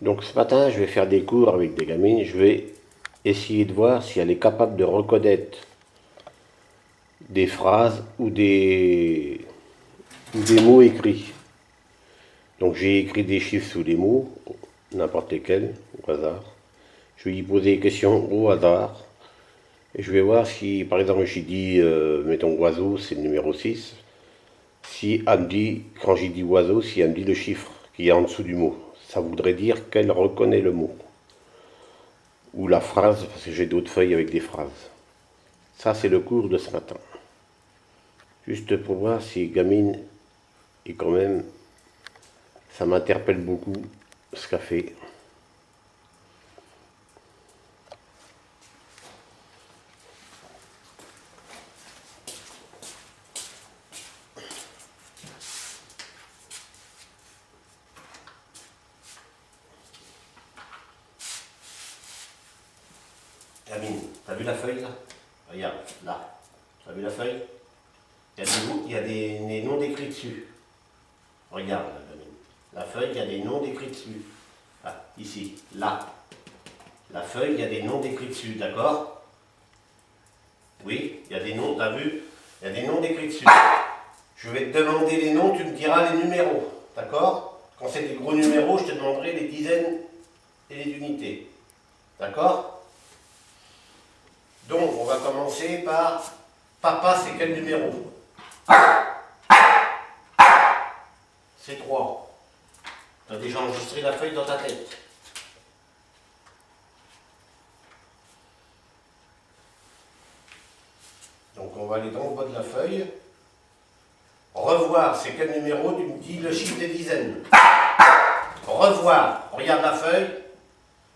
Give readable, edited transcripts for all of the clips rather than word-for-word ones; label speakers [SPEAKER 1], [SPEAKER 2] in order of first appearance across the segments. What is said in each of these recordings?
[SPEAKER 1] Donc ce matin, je vais faire des cours avec des gamines. Je vais essayer de voir si elle est capable de reconnaître des phrases ou des mots écrits. Donc j'ai écrit des chiffres sous les mots, n'importe lesquels, au hasard. Je vais lui poser des questions au hasard. Et je vais voir si, par exemple, j'ai dit, mettons oiseau, c'est le numéro 6. Si elle me dit, quand j'ai dit oiseau, si elle me dit le chiffre qui est en dessous du mot, ça voudrait dire qu'elle reconnaît le mot. Ou la phrase, parce que j'ai d'autres feuilles avec des phrases. Ça, c'est le cours de ce matin. Juste pour voir si gamine est quand même... Ça m'interpelle beaucoup, ce qu'a fait. Gamine, t'as vu la feuille là? Regarde, là. T'as vu la feuille? Il y a des noms décrits dessus. Regarde, gamine. La feuille, il y a des noms décrits dessus. Ah, ici, là. La feuille, il y a des noms décrits dessus, d'accord? Oui, il y a des noms, t'as vu? Il y a des noms décrits dessus. Je vais te demander les noms, tu me diras les numéros, d'accord? Quand c'est des gros numéros, je te demanderai les dizaines et les unités. D'accord? Donc, on va commencer par papa, c'est quel numéro? C'est 3. Tu as déjà enregistré la feuille dans ta tête. Donc, on va aller dans le bas de la feuille. Revoir, c'est quel numéro? Tu me dis le chiffre des dizaines. Revoir, regarde la feuille.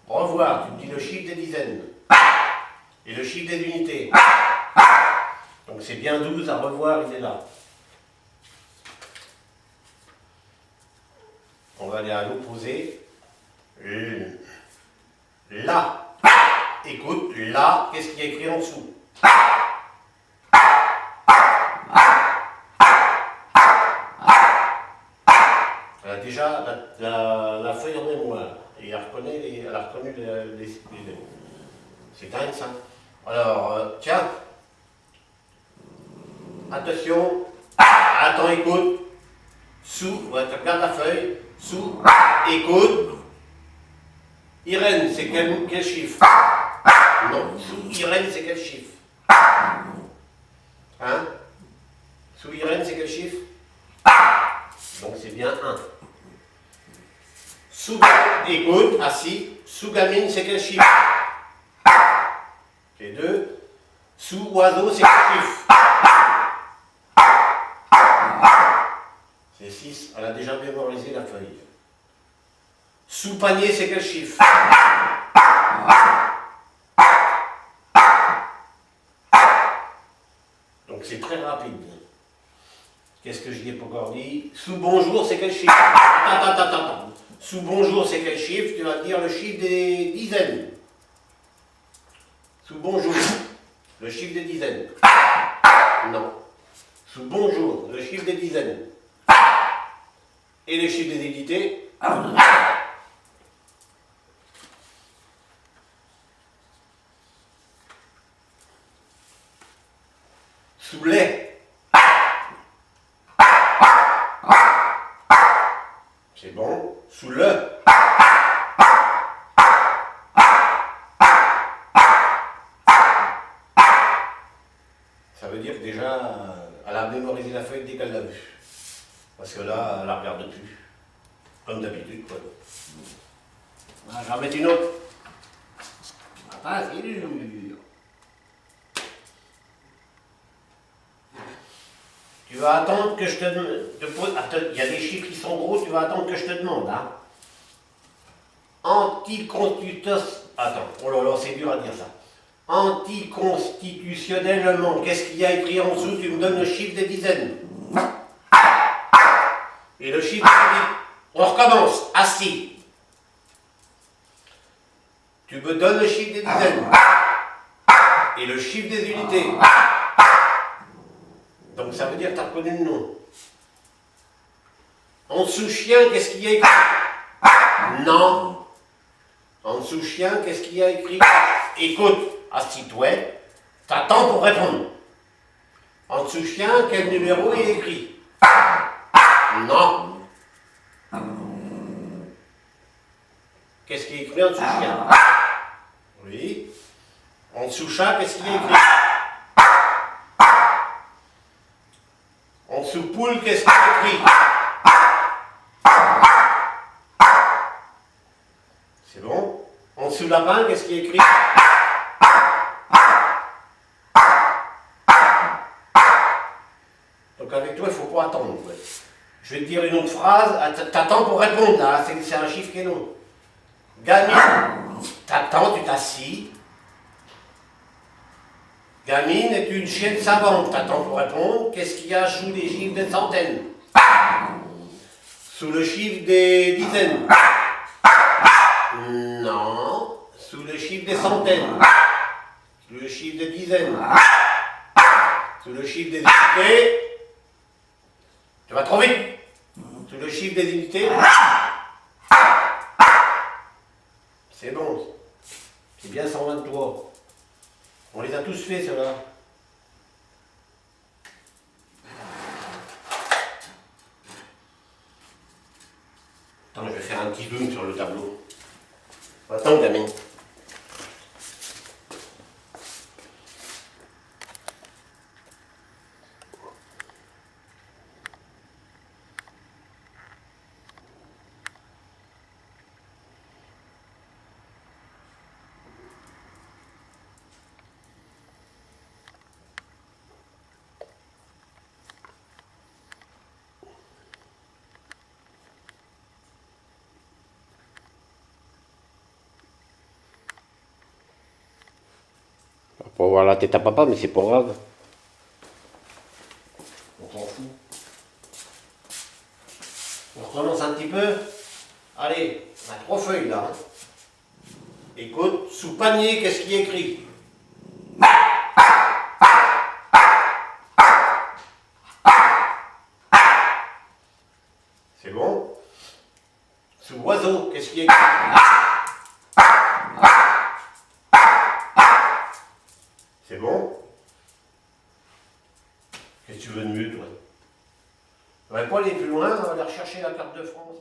[SPEAKER 1] Revoir, tu me dis le chiffre des dizaines. Et le chiffre des unités. Donc c'est bien 12 à revoir, il est là. On va aller à l'opposé. Là. Écoute, là, qu'est-ce qu'il y a écrit en dessous? Elle a déjà la feuille en mémoire. Et elle a reconnu les. C'est dingue ça. Alors, tiens. Attention. Attends, écoute. Sous, ouais, tu regardes la feuille. Sous, écoute. Irène, c'est quel chiffre? Non, sous Irène, c'est quel chiffre? Hein? Sous Irène, c'est quel chiffre? Donc c'est bien 1. Sous, écoute, assis. Sous gamine, c'est quel chiffre? C'est 2. Sous oiseau, c'est quel chiffre? C'est 6. Elle a déjà mémorisé la feuille. Sous panier, c'est quel chiffre? Donc c'est très rapide. Qu'est-ce que j'y ai pas encore dit? Sous bonjour, c'est quel chiffre? Attends. Sous bonjour, c'est quel chiffre? Tu vas dire le chiffre des dizaines. Sous bonjour, le chiffre des dizaines. Non. Sous bonjour, le chiffre des dizaines. Et le chiffre des unités. Sous les. C'est bon. Sous le. Ça veut dire que déjà, elle a mémorisé la feuille dès qu'elle l'a vue. Parce que là, elle la regarde plus. Comme d'habitude, quoi. Ah, j'en mets une autre. Ah, c'est dur. Tu vas attendre que je te pose. Attends, il y a des chiffres qui sont gros, tu vas attendre que je te demande. Hein. Attends, oh là là, c'est dur à dire ça. Anticonstitutionnellement, qu'est-ce qu'il y a écrit en dessous? Tu me donnes le chiffre des dizaines. Et le chiffre des unités. On recommence, assis. Tu me donnes le chiffre des dizaines. Et le chiffre des unités. Donc ça veut dire que tu as reconnu le nom. En dessous chien, qu'est-ce qu'il y a écrit? Non. En dessous chien, qu'est-ce qu'il y a écrit? Écoute, assis-toi, t'attends pour répondre. En dessous chien, quel numéro il est écrit? Non. Qu'est-ce qui est écrit en dessous chien? Oui. En dessous chat, qu'est-ce qu'il y a écrit? En dessous poule, qu'est-ce qu'il y a écrit? C'est bon? En dessous lapin, qu'est-ce qu'il y a écrit? Donc avec toi, il ne faut pas attendre. Ouais. Je vais te dire une autre phrase. T'attends pour répondre là, c'est un chiffre qui est long. Gamine, t'attends, tu t'assis. Gamine est une chienne savante, t'attends pour répondre. Qu'est-ce qu'il y a sous les chiffres des centaines? Sous le chiffre des dizaines? Non. Sous le chiffre des centaines? Sous le chiffre des dizaines? Sous le chiffre des unités? Tu vas trop vite. Sous le chiffre des unités? C'est bon. C'est bien 123. On les a tous fait, ceux-là. Attends, je vais faire un petit zoom sur le tableau. Attends, gamin. Pour voir la tête à papa, mais c'est pas grave. On s'en fout. On recommence un petit peu. Allez, on a 3 feuilles là. Écoute, sous panier, qu'est-ce qui est écrit? C'est bon? Sous oiseau, qu'est-ce qui est écrit? C'est bon? Qu'est-ce que tu veux de mieux, toi? On va pas aller plus loin, on va aller rechercher la carte de France.